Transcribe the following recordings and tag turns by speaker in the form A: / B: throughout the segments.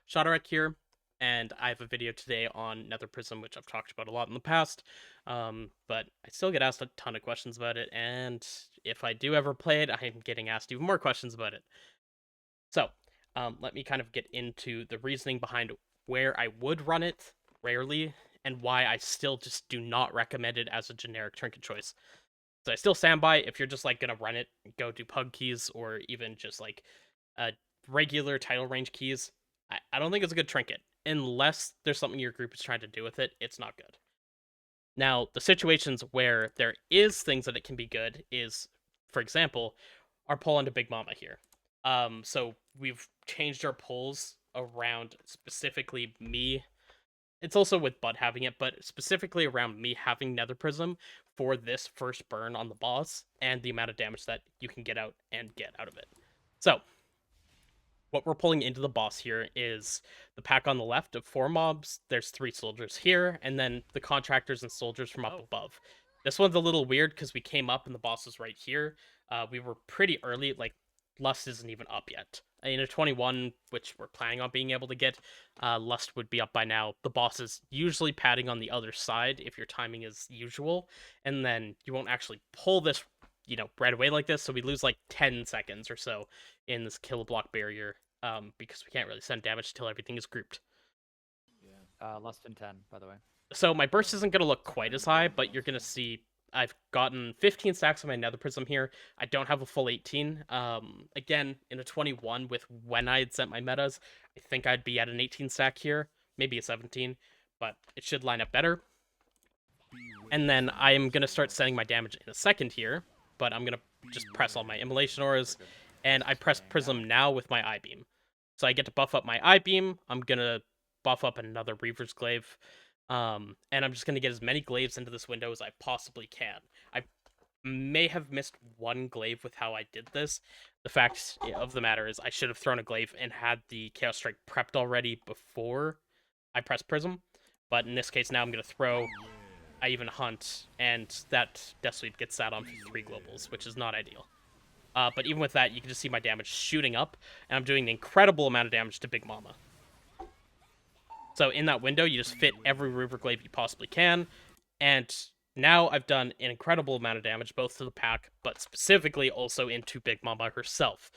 A: Shadarek here, and I have a video today on Netherprism, which I've talked about a lot in the past, but I still get asked a ton of questions about it, and if I do ever play it, I'm getting asked even more questions about it. So, let me kind of get into the reasoning behind where I would run it, rarely, and why I still just do not recommend it as a generic trinket choice. So I still stand by, if you're just like gonna run it, go do pug keys, or even just like uh, regular title range keys, I don't think it's a good trinket. Unless there's something your group is trying to do with it, it's not good. Now, the situations where there is things that it can be good is, for example, our pull onto Big Mama here. So we've changed our pulls around specifically me. It's also with Bud having it, but specifically around me having Nether Prism for this first burn on the boss and the amount of damage that you can get out and get out of it. So, what we're pulling into the boss here is the pack on the left of 4 mobs. There's 3 soldiers here, and then the contractors and soldiers from up above. This one's a little weird because we came up and the boss was right here. We were pretty early, like Lust isn't even up yet. In a 21, which we're planning on being able to get, Lust would be up by now. The boss is usually padding on the other side if your timing is usual, and then you won't actually pull this, right away like this. So we lose like 10 seconds or so in this kill block barrier, because we can't really send damage until everything is grouped.
B: Yeah. Less than 10, by the way.
A: So my burst isn't going to look quite as high, but you're going to see I've gotten 15 stacks of my Nether Prism here. I don't have a full 18. Again, in a 21 with when I had sent my metas, I think I'd be at an 18 stack here, maybe a 17, but it should line up better. And then I'm going to start sending my damage in a second here, but I'm going to just press all my immolation auras, and I press Prism now with my Eye Beam. So I get to buff up my Eye Beam. I'm going to buff up another Reaver's Glaive, and I'm just going to get as many glaives into this window as I possibly can. I may have missed one glaive with how I did this. The fact of the matter is I should have thrown a glaive and had the Chaos Strike prepped already before I press Prism, but in this case now I'm going to throw, I even hunt, and that Death Sweep gets sat on for 3 globals, which is not ideal. But even with that, you can just see my damage shooting up, and I'm doing an incredible amount of damage to Big Mama. So in that window, you just fit every River Glaive you possibly can, and now I've done an incredible amount of damage, both to the pack, but specifically also into Big Mama herself.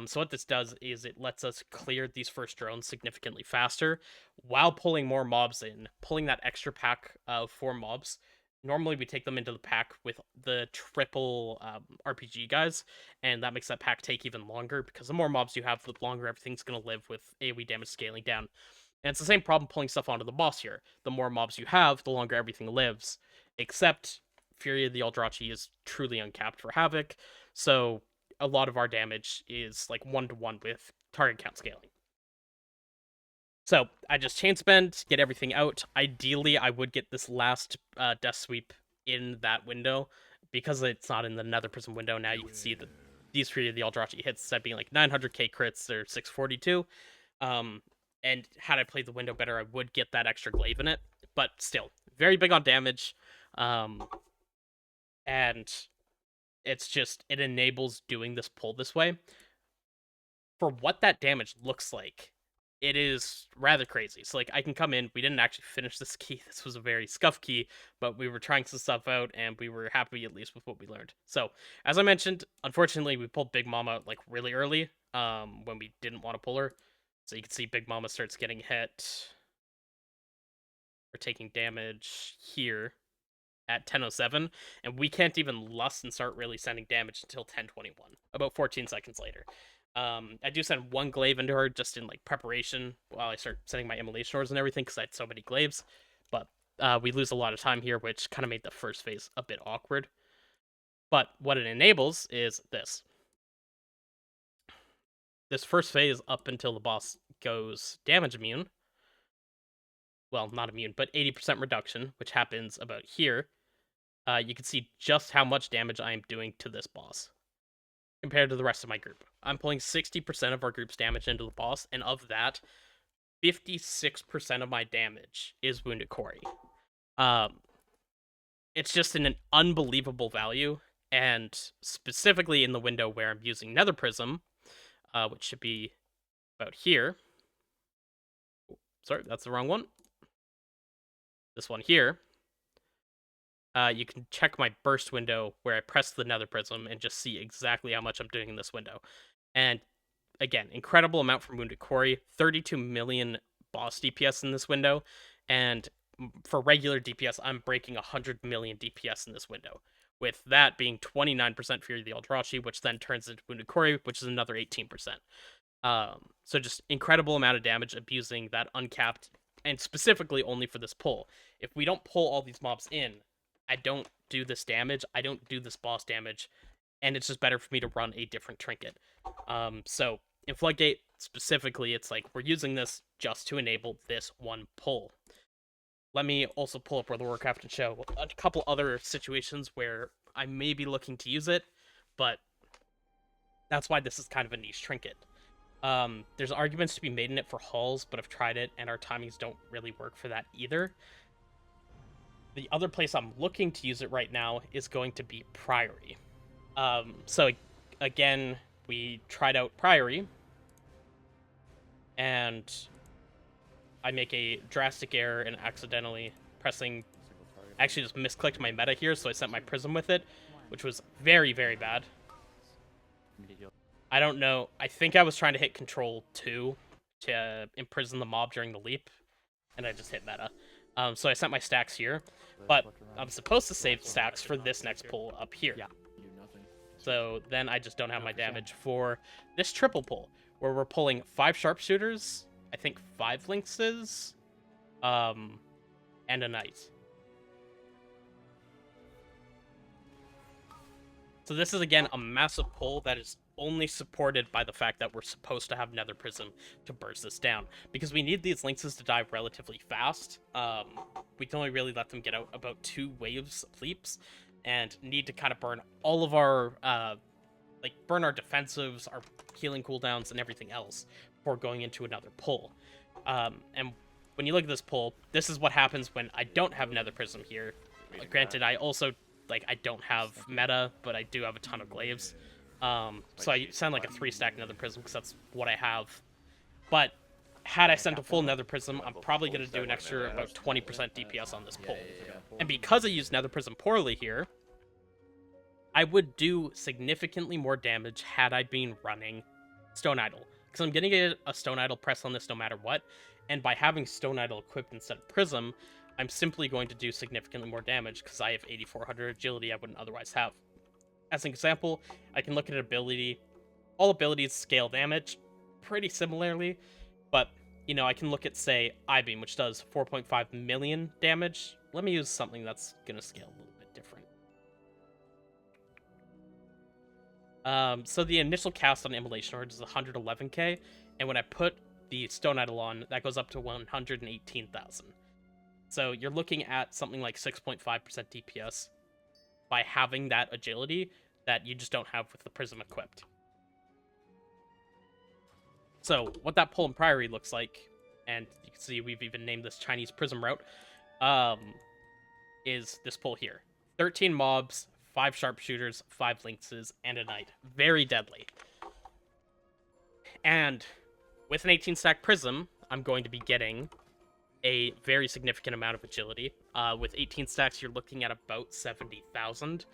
A: So what this does is it lets us clear these first drones significantly faster, while pulling more mobs in. Pulling that extra pack of 4 mobs, normally we take them into the pack with the triple RPG guys, and that makes that pack take even longer, because the more mobs you have, the longer everything's going to live with AoE damage scaling down. And it's the same problem pulling stuff onto the boss here. The more mobs you have, the longer everything lives. Except Fury of the Eldrachi is truly uncapped for Havoc, so a lot of our damage is like 1-to-1 with target count scaling. So I just chain spend, get everything out. Ideally, I would get this last Death Sweep in that window. Because it's not in the Nether Prism window, now you can see that these Fury of the Eldrachi hits, instead of being like 900k crits, or 642. And had I played the window better, I would get that extra glaive in it. But still, very big on damage. And it's just, it enables doing this pull this way. For what that damage looks like, it is rather crazy. So, like, I can come in, we didn't actually finish this key. This was a very scuff key, but we were trying some stuff out, and we were happy at least with what we learned. So, as I mentioned, unfortunately, we pulled Big Mama, like, really early, when we didn't want to pull her. So you can see Big Mama starts getting hit, or taking damage here at 10:07, and we can't even lust and start really sending damage until 10:21, about 14 seconds later. I do send 1 glaive into her just in like preparation while I start sending my immolation ores and everything, because I had so many glaives. But we lose a lot of time here, which kind of made the first phase a bit awkward. But what it enables is this. This first phase up until the boss goes damage immune. Well, not immune, but 80% reduction, which happens about here. You can see just how much damage I am doing to this boss compared to the rest of my group. I'm pulling 60% of our group's damage into the boss, and of that, 56% of my damage is Wounded Quarry. It's just an unbelievable value, and specifically in the window where I'm using Nether Prism, which should be about here. sorry, that's the wrong one. This one here. You can check my burst window where I press the Nether Prism and just see exactly how much I'm doing in this window. And again, incredible amount from Wounded Quarry, 32 million boss DPS in this window, and for regular DPS, I'm breaking 100 million DPS in this window. With that being 29% Fury of the Eldrazi, which then turns into Wounded Quarry, which is another 18%. So just incredible amount of damage abusing that uncapped, and specifically only for this pull. If we don't pull all these mobs in, I don't do this damage, I don't do this boss damage, and it's just better for me to run a different trinket. So in Floodgate specifically, it's like we're using this just to enable this one pull. Let me also pull up World of Warcraft and show a couple other situations where I may be looking to use it, but that's why this is kind of a niche trinket. There's arguments to be made in it for halls, but I've tried it, and our timings don't really work for that either. The other place I'm looking to use it right now is going to be Priory. So again, we tried out Priory, and I make a drastic error and accidentally pressing... Actually just misclicked my meta here, so I sent my prism with it, which was very, very bad. I don't know. I think I was trying to hit Control 2 to imprison the mob during the leap, and I just hit meta. So I sent my stacks here, but I'm supposed to save stacks for this next pull up here.
B: Yeah.
A: So then I just don't have my damage for this triple pull, where we're pulling 5 sharpshooters, I think 5 lynxes, and a knight. So this is, again, a massive pull that is only supported by the fact that we're supposed to have Nether Prism to burst this down. Because we need these lynxes to die relatively fast. We can only really let them get out about 2 waves of leaps, and need to kind of burn all of our, burn our defensives, our healing cooldowns, and everything else before going into another pull. And when you look at this pull, this is what happens when I don't have Nether Prism here. Granted, I also... I don't have meta, but I do have a ton of glaives. So I send like a 3-stack Nether Prism because that's what I have. But had I sent a full Nether Prism, I'm probably going to do an extra about 20% DPS on this pull. And because I used Nether Prism poorly here, I would do significantly more damage had I been running Stone Idol. Because I'm going to get a Stone Idol press on this no matter what. And by having Stone Idol equipped instead of Prism, I'm simply going to do significantly more damage because I have 8400 agility I wouldn't otherwise have. As an example, I can look at ability. All abilities scale damage pretty similarly, but, I can look at, say, I-Beam, which does 4.5 million damage. Let me use something that's going to scale a little bit different. So the initial cast on Immolation Horde is 111k, and when I put the Stone Idol on, that goes up to 118,000. So you're looking at something like 6.5% DPS by having that agility that you just don't have with the Prism equipped. So what that pull in Priory looks like, and you can see we've even named this Chinese Prism route, is this pull here. 13 mobs, 5 sharpshooters, 5 lynxes, and a knight. Very deadly. And with an 18-stack Prism, I'm going to be getting a very significant amount of agility. With 18 stacks, you're looking at about 70,000,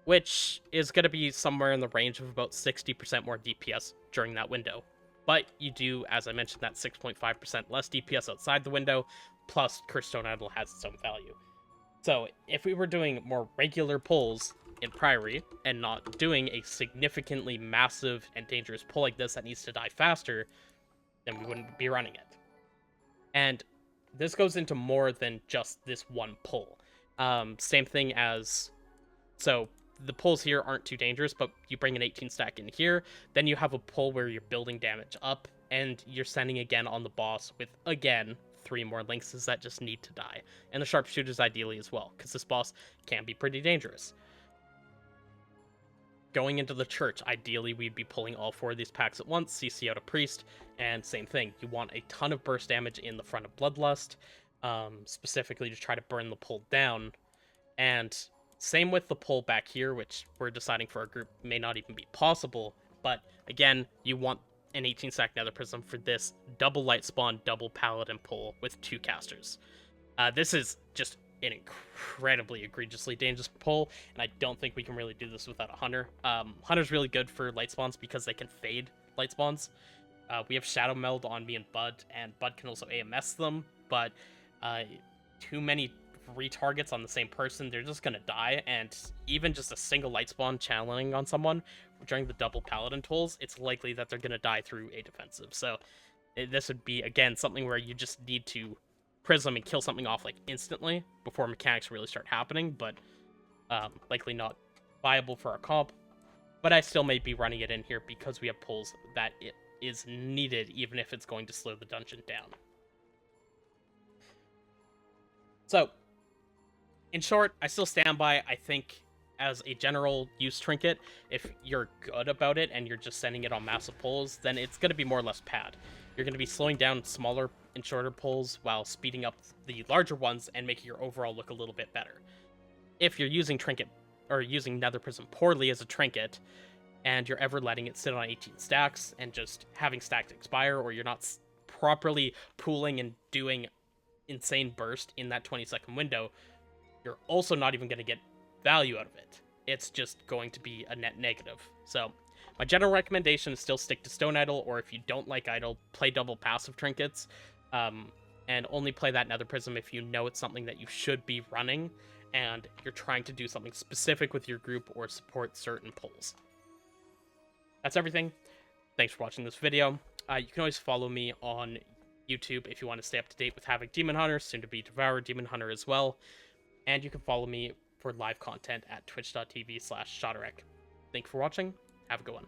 A: which is going to be somewhere in the range of about 60% more DPS during that window. But you do, as I mentioned, that 6.5% less DPS outside the window, plus Cursed Stone Idol has its own value. So if we were doing more regular pulls in Priory, and not doing a significantly massive and dangerous pull like this that needs to die faster, then we wouldn't be running it. And this goes into more than just this one pull. Same thing as... So, the pulls here aren't too dangerous, but you bring an 18 stack in here, then you have a pull where you're building damage up, and you're sending again on the boss with, again, 3 more lynxes that just need to die. And the sharpshooters ideally as well, because this boss can be pretty dangerous. Going into the church, ideally we'd be pulling all 4 of these packs at once, CC out a priest, and same thing, you want a ton of burst damage in the front of Bloodlust, specifically to try to burn the pull down, and same with the pull back here, which we're deciding for our group may not even be possible, but again, you want an 18 stack Nether Prism for this double light spawn, double paladin pull with 2 casters. This is just an incredibly egregiously dangerous pull, and I don't think we can really do this without a Hunter. Hunter's really good for light spawns because they can fade light spawns. We have Shadow Meld on me and Bud can also AMS them, but too many retargets on the same person, they're just gonna die, and even just a single light spawn channeling on someone during the double paladin tools, it's likely that they're gonna die through a defensive. So this would be, again, something where you just need to prism and kill something off like instantly before mechanics really start happening, but likely not viable for our comp. But I still may be running it in here because we have pulls that it is needed, even if it's going to slow the dungeon down. So, in short, I still stand by, I think, as a general use trinket, if you're good about it and you're just sending it on massive pulls, then it's going to be more or less pad. You're going to be slowing down smaller and shorter pulls while speeding up the larger ones and making your overall look a little bit better. If you're using trinket or using Nether Prism poorly as a trinket, and you're ever letting it sit on 18 stacks and just having stacks expire, or you're not properly pooling and doing insane burst in that 20-second window, you're also not even going to get value out of it. It's just going to be a net negative. So my general recommendation is still stick to Stone Idol, or if you don't like Idol, play double passive trinkets, and only play that Nether Prism if you know it's something that you should be running and you're trying to do something specific with your group or support certain pulls. That's everything. Thanks for watching this video. You can always follow me on YouTube if you want to stay up to date with Havoc Demon Hunter, soon to be Devour Demon Hunter as well. And you can follow me for live content at twitch.tv/Shotterek. Thank you for watching. Have a good one.